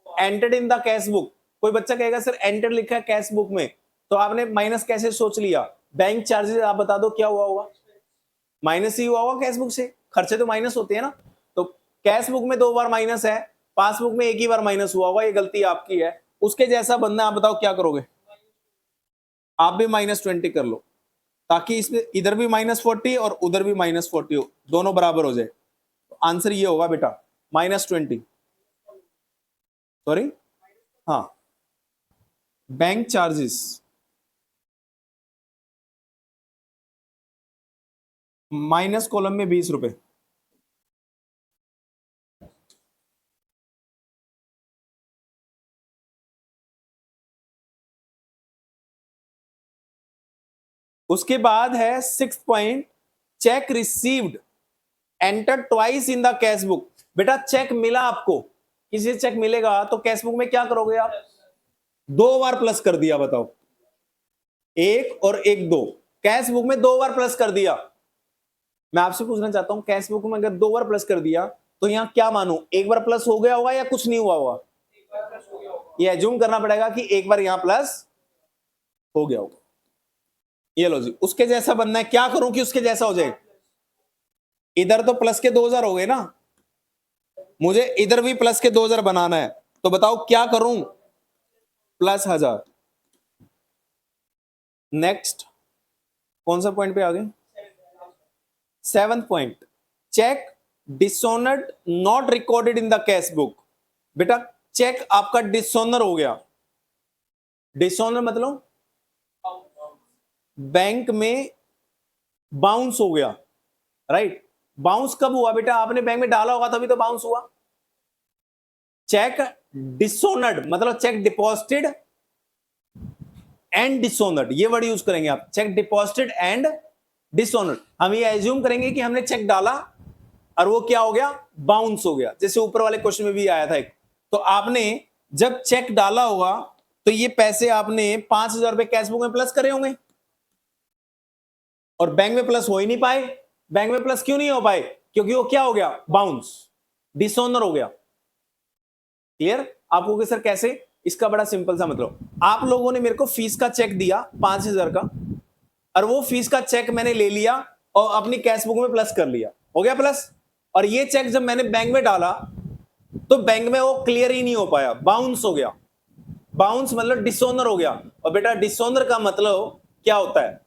Entered in the cash book. कोई बच्चा कहेगा सर एंटर लिखा है कैश बुक में, तो आपने माइनस कैसे सोच लिया? बैंक चार्जेस आप बता दो क्या हुआ होगा? माइनस ही हुआ होगा कैश बुक से, खर्चे तो माइनस होते हैं ना। तो कैश बुक में दो बार माइनस है, पासबुक में एक ही बार माइनस हुआ होगा, ये गलती आपकी है। उसके जैसा बनना, आप बताओ क्या करोगे? आप भी -20 कर लो, ताकि इसमें इधर भी -40 और उधर भी -40 हो, दोनों बराबर हो जाए। तो आंसर ये होगा बेटा -20। सॉरी, हाँ, बैंक चार्जेस माइनस कॉलम में 20 रुपए। उसके बाद है 6th point, check received enter twice in the cash book. बेटा चेक मिला आपको, किसी चेक मिलेगा तो कैश बुक में क्या करोगे आप? 2 बार प्लस कर दिया, बताओ, 1 और 1 2, कैश बुक में 2 बार प्लस कर दिया। मैं आपसे पूछना चाहता हूं कैश बुक में अगर 2 बार प्लस कर दिया तो यहां क्या मानू, 1 बार प्लस हो गया होगा या कुछ नहीं हुआ होगा? ये एज्यूम करना पड़ेगा कि 1 बार यहां प्लस हो गया होगा। ये लो जी, उसके जैसा बनना है, क्या करूं कि उसके जैसा हो जाए? इधर तो प्लस के 2000 हो गए ना, मुझे इधर भी प्लस के 2000 बनाना है, तो बताओ क्या करूं? +1000। नेक्स्ट कौन सा पॉइंट पे आ गए? 7th point, cheque dishonoured not recorded in the cash book. बेटा चेक आपका डिसऑनर हो गया। डिसऑनर मतलब बैंक में बाउंस हो गया, राइट? बाउंस कब हुआ बेटा? आपने बैंक में डाला होगा तभी तो बाउंस हुआ। चेक डिसऑनर्ड मतलब चेक डिपॉजिटेड एंड डिसऑनर्ड, ये वर्ड यूज करेंगे आप, चेक डिपॉजिटेड एंड डिसऑनर्ड। हम ये एज्यूम करेंगे कि हमने चेक डाला और वो क्या हो गया? बाउंस हो गया, जैसे ऊपर वाले क्वेश्चन में भी आया था एक। तो आपने जब चेक डाला होगा तो ये पैसे आपने 5000 रुपए कैश बुक में प्लस करे होंगे और बैंक में प्लस हो ही नहीं पाए। बैंक में प्लस क्यों नहीं हो पाए? क्योंकि वो क्या हो गया? बाउंस, डिसऑनर हो गया। क्लियर आपको कि सर कैसे? इसका बड़ा सिंपल सा मतलब, आप लोगों ने मेरे को फीस का चेक दिया 5000 का, और वो फीस का चेक मैंने ले लिया और अपनी कैश बुक में प्लस कर लिया, हो गया प्लस। और ये चेक जब मैंने बैंक में डाला तो बैंक में वो क्लियर ही नहीं हो पाया, बाउंस हो गया। बाउंस मतलब डिसऑनर हो गया। और बेटा डिसऑनर का मतलब क्या होता है?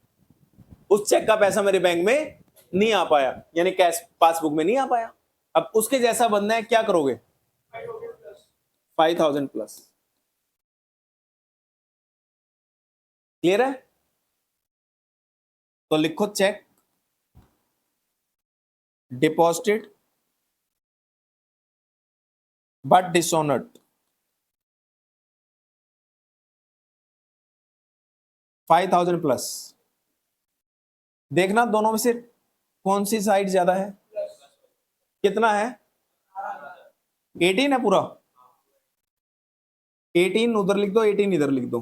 उस चेक का पैसा मेरे बैंक में नहीं आ पाया, यानी कैश पासबुक में नहीं आ पाया। अब उसके जैसा बनना है, क्या करोगे? 5000 प्लस। क्लियर है? तो लिखो check deposited but dishonoured, 5000 plus. देखना दोनों में से कौन सी साइड ज्यादा है। कितना है? 18 है पूरा। 18 उधर लिख दो, 18 इधर लिख दो।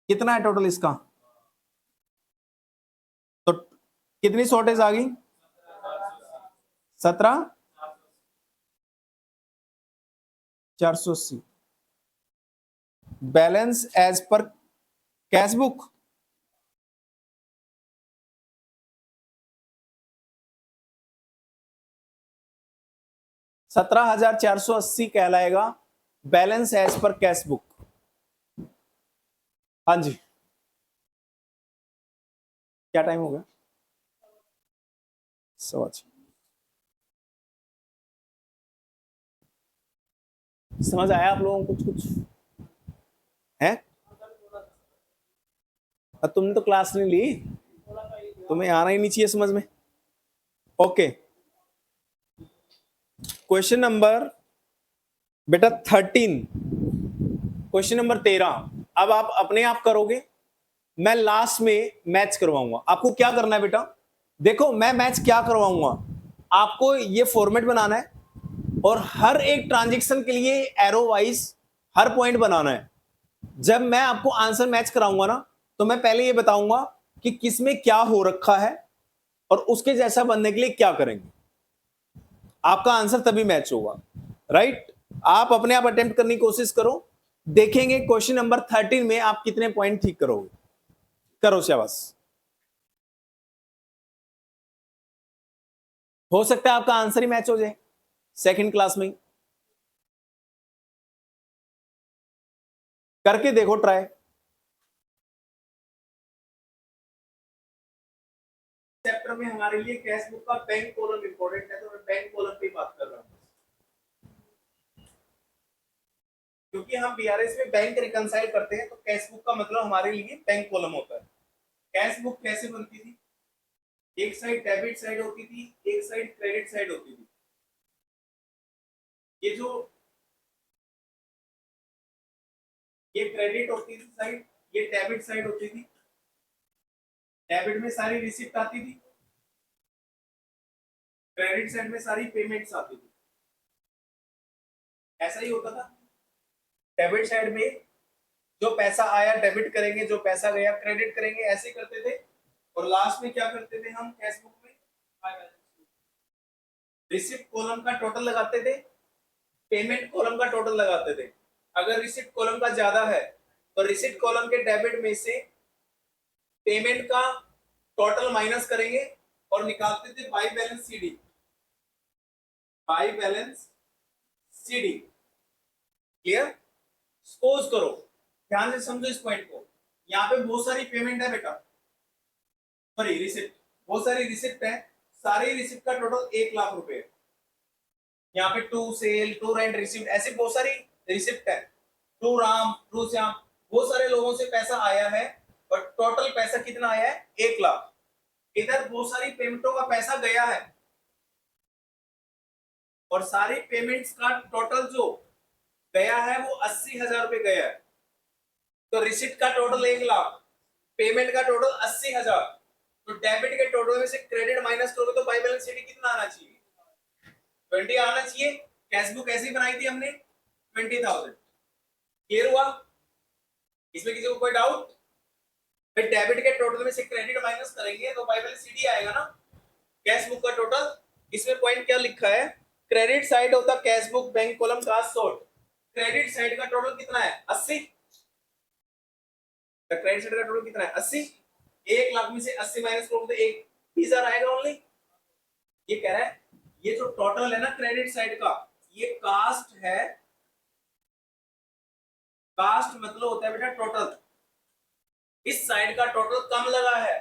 कितना है टोटल इसका? तो कितनी शॉर्टेज आ गई? 17,480। Balance as per cash book 17,480 कहलाएगा balance as per cash book. हाँ जी, क्या टाइम हो गया? 6:15। समझ आया आप लोगों को कुछ कुछ है? तुमने तो क्लास नहीं ली, तुम्हें आना ही नहीं चाहिए समझ में। ओके, क्वेश्चन नंबर बेटा 13, क्वेश्चन नंबर 13। अब आप अपने आप करोगे, मैं लास्ट में मैच करवाऊंगा। आपको क्या करना है बेटा? देखो मैं मैच क्या करवाऊंगा, आपको ये फॉर्मेट बनाना है और हर एक ट्रांजेक्शन के लिए एरो वाइज हर पॉइंट बनाना है। जब मैं आपको आंसर मैच कराऊंगा ना, तो मैं पहले ये बताऊंगा कि किसमें क्या हो रखा है और उसके जैसा बनने के लिए क्या करेंगे। आपका आंसर तभी मैच होगा, राइट? आप अपने आप अटेम्प्ट करने की कोशिश करो, देखेंगे क्वेश्चन नंबर 13 में आप कितने पॉइंट ठीक करोगे। करो शाबाश। हो सकता है आपका आंसर ही मैच हो जाए सेकंड क्लास में। करके देखो ट्राई। चैप्टर में हमारे लिए कैश बुक का बैंक कॉलम इंपॉर्टेंट है, तो मैं बैंक कॉलम पे बात कर रहा हूं, क्योंकि हम बीआरएस में बैंक रिकंसाइल करते हैं, तो कैश बुक का मतलब हमारे लिए बैंक कॉलम होता है। कैश बुक कैसे बनती थी? एक साइड डेबिट साइड होती थी, एक साइड क्रेडिट साइड होती थी। ये जो ये क्रेडिट होती थी साइड, ये डेबिट साइड होती थी। डेबिट में सारी रिसिप्ट आती थी, क्रेडिट साइड में सारी पेमेंट्स आती थी। ऐसा ही होता था। डेबिट साइड में जो पैसा आया डेबिट करेंगे, जो पैसा गया क्रेडिट करेंगे, ऐसे ही करते थे। और लास्ट में क्या करते थे हम कैश बुक में, रिसिप्ट कॉलम का टोटल लगाते थे, पेमेंट कॉलम का टोटल लगाते थे। अगर रिसिप्ट कॉलम का ज्यादा है तो रिसिप्ट कॉलम के डेबिट में से पेमेंट का टोटल माइनस करेंगे और निकालते थे by balance CD, by balance CD. Clear? Suppose करो, ध्यान से समझो इस पॉइंट को, यहाँ पे बहुत सारी पेमेंट है बेटा, सॉरी रिसिप्ट, बहुत सारी रिसिप्ट है, सारी रिसिप्ट का टोटल 1 लाख रुपए है। यहाँ पे to sale, to rent receipt, ऐसी बहुत सारी रिसिप्ट है, टू राम, टू श्याम, बहुत सारे लोगों से पैसा आया है और टोटल पैसा कितना आया है 1 लाख। इधर बहुत सारी पेमेंटों का पैसा गया है और सारी पेमेंट्स का टोटल जो गया है वो 80,000 रुपए गया है। तो रिसिप्ट का टोटल 1 लाख, पेमेंट का टोटल 80,000, तो डेबिट के टोटल में से क्रेडिट माइनस करोगे तो बाई बैलेंस शीट कितना आना चाहिए? 20 आना चाहिए। कैश बुक ऐसी बनाई थी हमने 20,000। क्लियर हुआ? इसमें किसी को कोई डाउट? फिर डेबिट के टोटल में से क्रेडिट माइनस करेंगे तो बाई बैलेंस शीट आएगा ना, कैश बुक का टोटल। इसमें पॉइंट क्या लिखा है? Credit side of the cash book bank column का सॉर्ट, क्रेडिट साइड का टोटल कितना है 80, क्रेडिट साइड का टोटल कितना है 80, 1 लाख में से 80 माइनस करोगे तो 1,20,000 आएगा ओनली। ये कह रहा है ये जो टोटल है ना क्रेडिट साइड का, ये कास्ट है। कास्ट मतलब होता है बेटा टोटल, इस साइड का टोटल कम लगा है।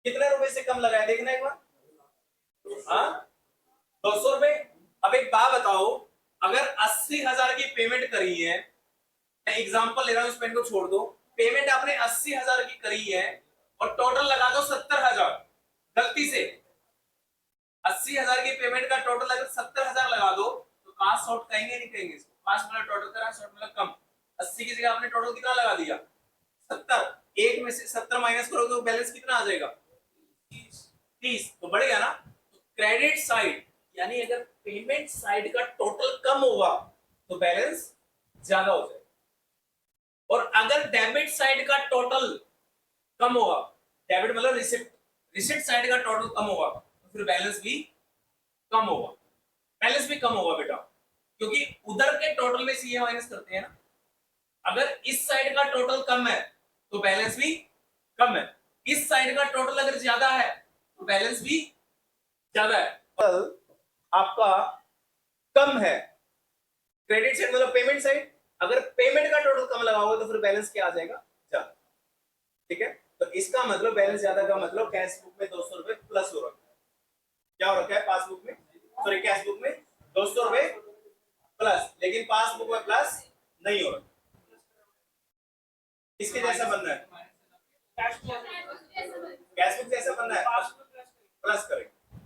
कितने रुपए से कम लगा है देखना एक बार, हाँ 200 रुपए। अब एक बात बताओ, अगर 80,000 की पेमेंट करी है, मैं एग्जांपल ले रहा हूं, इस पेन को छोड़ दो, पेमेंट आपने 80,000 की करी है और टोटल लगा दो 70,000, गलती से 80,000 की पेमेंट का टोटल अगर 70,000 लगा दो तो कास्ट शॉर्ट कहेंगे नहीं कहेंगे इसको? कास्ट मतलब टोटल करा, शॉर्ट मतलब कम। 80 की जगह आपने टोटल कितना लगा दिया 70, एक में से 70 माइनस करोगे तो बैलेंस कितना आ जाएगा 30, तो बढ़ गया ना। तो क्रेडिट साइड यानी अगर पेमेंट साइड का टोटल कम होगा तो बैलेंस ज्यादा हो जाएगा, और अगर डेबिट साइड का टोटल कम होगा, डेबिट मतलब रिसिप्ट, रिसिप्ट साइड का टोटल कम होगा तो फिर बैलेंस भी कम होगा, बैलेंस भी कम होगा बेटा, क्योंकि उधर के टोटल में से ये माइनस करते हैं ना। अगर इस साइड का टोटल कम है तो बैलेंस भी कम है, इस साइड का टोटल अगर ज्यादा है तो बैलेंस भी ज्यादा है। आपका कम है क्रेडिट साइड मतलब पेमेंट साइड, अगर पेमेंट का टोटल कम लगा होगा तो फिर बैलेंस क्या आ जाएगा ज्यादा। ठीक है, तो इसका मतलब बैलेंस ज्यादा का मतलब कैश बुक में 200 रुपए प्लस हो रखा है। क्या हो रखा है पासबुक में, सॉरी कैश बुक में 200 रुपए प्लस, लेकिन पासबुक में प्लस नहीं हो रहा। इसके जैसा बनना है, कैश बुक जैसा बनना है, प्लस करेंगे,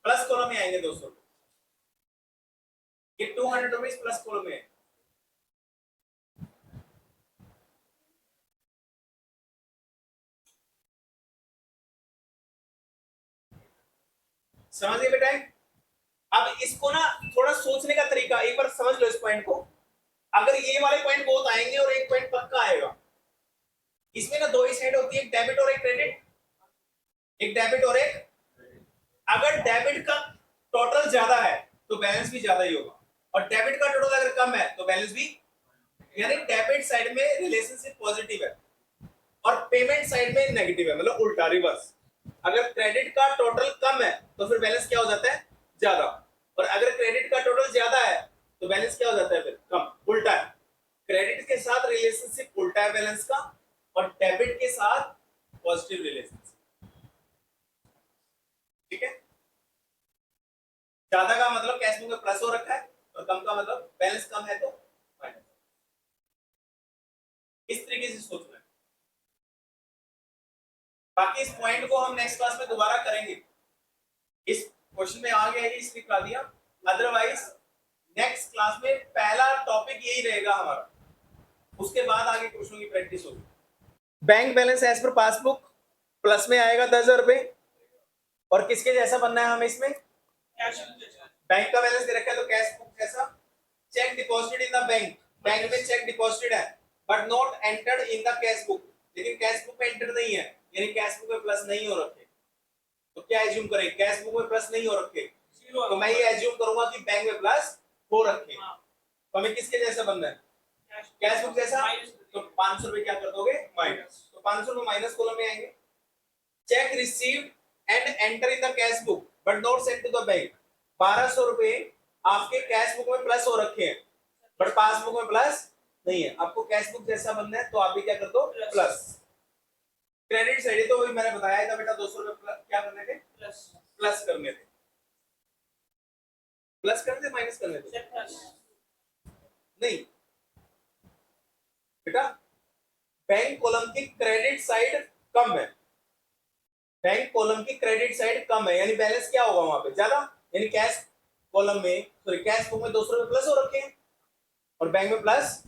प्लस कॉलम में आएंगे 200 रुपए, ये 200 रुपीज प्लस कॉलम में है। समझ गए बेटा? अब इसको ना थोड़ा सोचने का तरीका एक बार समझ लो इस पॉइंट को। अगर ये वाले पॉइंट बहुत आएंगे और एक पॉइंट पक्का आएगा, इसमें ना दो ही साइड होती है, एक डेबिट और एक क्रेडिट, एक डेबिट और एक, अगर डेबिट का टोटल ज्यादा है तो बैलेंस भी ज्यादा ही होगा, और डेबिट का टोटल अगर कम है तो बैलेंस भी, यानी डेबिट साइड में रिलेशनशिप पॉजिटिव है और पेमेंट साइड में नेगेटिव है, मतलब उल्टा रिवर्स। अगर क्रेडिट का टोटल कम है तो फिर बैलेंस क्या हो जाता है ज्यादा, और अगर क्रेडिट का टोटल ज्यादा है तो बैलेंस क्या हो जाता है फिर कम, उल्टा है। क्रेडिट के साथ रिलेशनशिप उल्टा है बैलेंस का, और डेबिट के साथ पॉजिटिव रिलेशनशिप। ठीक है, ज्यादा का मतलब कैश बुक में प्लस हो रखा है और कम का मतलब बैलेंस कम है तो माइनस। इस तरीके से सोचना है। बाकी इस पॉइंट को हम नेक्स्ट क्लास में दोबारा करेंगे, इस क्वेश्चन में आ गया है इसलिए करा दिया, अदरवाइज नेक्स्ट क्लास में पहला टॉपिक यही रहेगा हमारा, उसके बाद आगे क्वेश्चनों की प्रैक्टिस होगी। Bank balance as per passbook plus में आएगा 10,000 रुपए। और किसके जैसा बनना है हमें इसमें? बैंक का बैलेंस दे रखा है तो कैश बुक जैसा। Check deposited in the bank, bank में चेक डिपॉजिटेड है but not entered in the cash book, लेकिन कैश बुक में एंटर नहीं है, यानी कैश बुक में प्लस नहीं हो रखे। तो क्या एज्यूम करें? कैश बुक में प्लस नहीं हो रखे, तो मैं ये एज्यूम करूंगा कि बैंक में प्लस हो रखे। तो हमें किसके जैसा बनना है? कैश बुक जैसा। तो 500 रुपए क्या कर दोगे? माइनस। तो 500 रुपए माइनस कॉलम में आएंगे। Cheque received and enter in the cash book but not sent to the bank, 1200 रुपए आपके कैश बुक में प्लस हो रखे हैं बट पासबुक में प्लस नहीं है। आपको कैश बुक जैसा बनना है तो आप भी क्या कर दो? प्लस। क्रेडिट साइड तो वही मैंने बताया था बेटा, 200 रुपए क्या करने थे? प्लस करने थे। प्लस करने थे माइनस करने थे? नहीं बेटा, बैंक कॉलम की क्रेडिट साइड कम है, बैंक कॉलम की क्रेडिट साइड कम है, यानी बैलेंस क्या होगा वहां पे? ज्यादा। यानी कैश कॉलम में, सॉरी कैश बुक में 200 रुपए प्लस हो रखे हैं और बैंक में प्लस,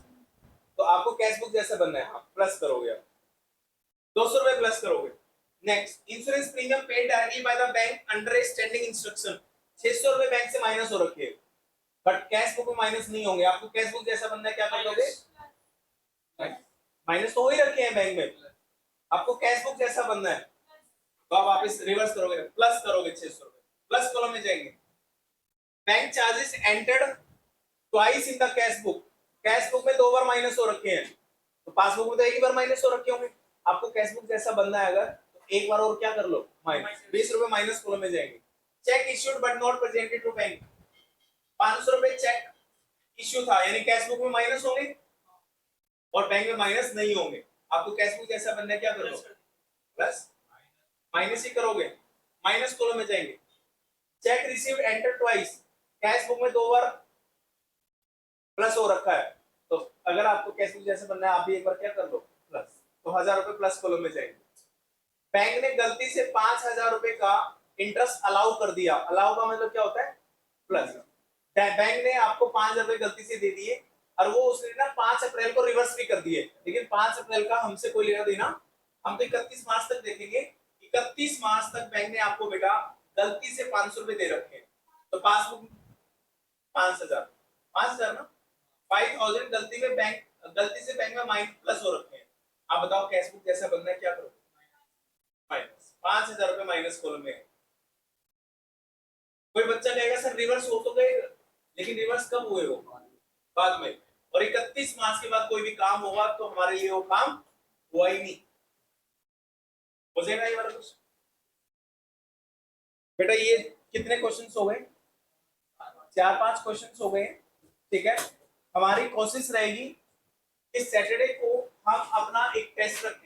तो आपको कैश बुक जैसा बनना है। आप प्लस करोगे, आप 200 रुपए प्लस करोगे। Next, insurance premium paid directly by the bank under A standing instruction, 600 रुपए बैंक से माइनस हो रखे हैं बट कैश बुक में माइनस नहीं होंगे। आपको कैश बुक जैसा बनना है, क्या कर दोगे? माइनस तो हो ही रखे हैं बैंक में, आपको कैश बुक जैसा बनना है तो आप वापस रिवर्स करोगे, प्लस करोगे 600 रुपए, प्लस कॉलम में जाएंगे। Bank charges entered twice in the cash book, cash book में 2 बार माइनस हो रखे हैं तो पासबुक में तो एक ही बार माइनस हो रखे होंगे। आपको कैश बुक जैसा बनना है अगर, तो एक बार और क्या कर लो? माइनस। 20 रुपए माइनस कॉलम में जाएंगे। Cheque issued but not presented to bank, 500 रुपए चेक इश्यू था, यानी कैश बुक में माइनस होंगे और बैंक में माइनस नहीं होंगे। आपको कैश बुक जैसा बनना है, क्या करो? प्लस। माइनस ही करोगे, माइनस कॉलम में जाएंगे। Check received enter twice, cash book में 2 बार प्लस हो रखा है तो अगर आपको कैश बुक जैसा बनना है आप भी एक बार क्या कर लो? प्लस। तो 1000 रुपए प्लस कॉलम में जाएंगे। बैंक ने गलती से 5000 रुपए का इंटरेस्ट अलाउ कर दिया, अलाउ का मतलब क्या होता है? प्लस। बैंक ने आपको 5000 रुपए गलती से दे दिए और वो उसने ना 5 अप्रैल को रिवर्स भी कर दिए, लेकिन 5 अप्रैल का हमसे कोई लेना देना, हम तो 31 मार्च तक देखेंगे। 31 मार्च तक बैंक ने आपको बेटा गलती से 500 रुपए दे रखे हैं तो पासबुक 5000 ना 5000 गलती से बैंक में माइनस प्लस हो रखे हैं। आप बताओ कैश बुक जैसा बनना है, क्या करो? माइनस। 5000 रुपए माइनस कॉलम में। कोई बच्चा कहेगा सर रिवर्स हो तो गए, लेकिन रिवर्स कब हुए हो? बाद में। और 31 मार्च के बाद कोई भी काम होगा तो हमारे लिए वो काम हुआ ही नहीं। हो जाएगा ये वाला कुछ बेटा। ये कितने क्वेश्चंस हो गए? 4-5 क्वेश्चंस हो गए, ठीक है। हमारी कोशिश रहेगी इस सैटरडे को हम अपना एक टेस्ट रखें।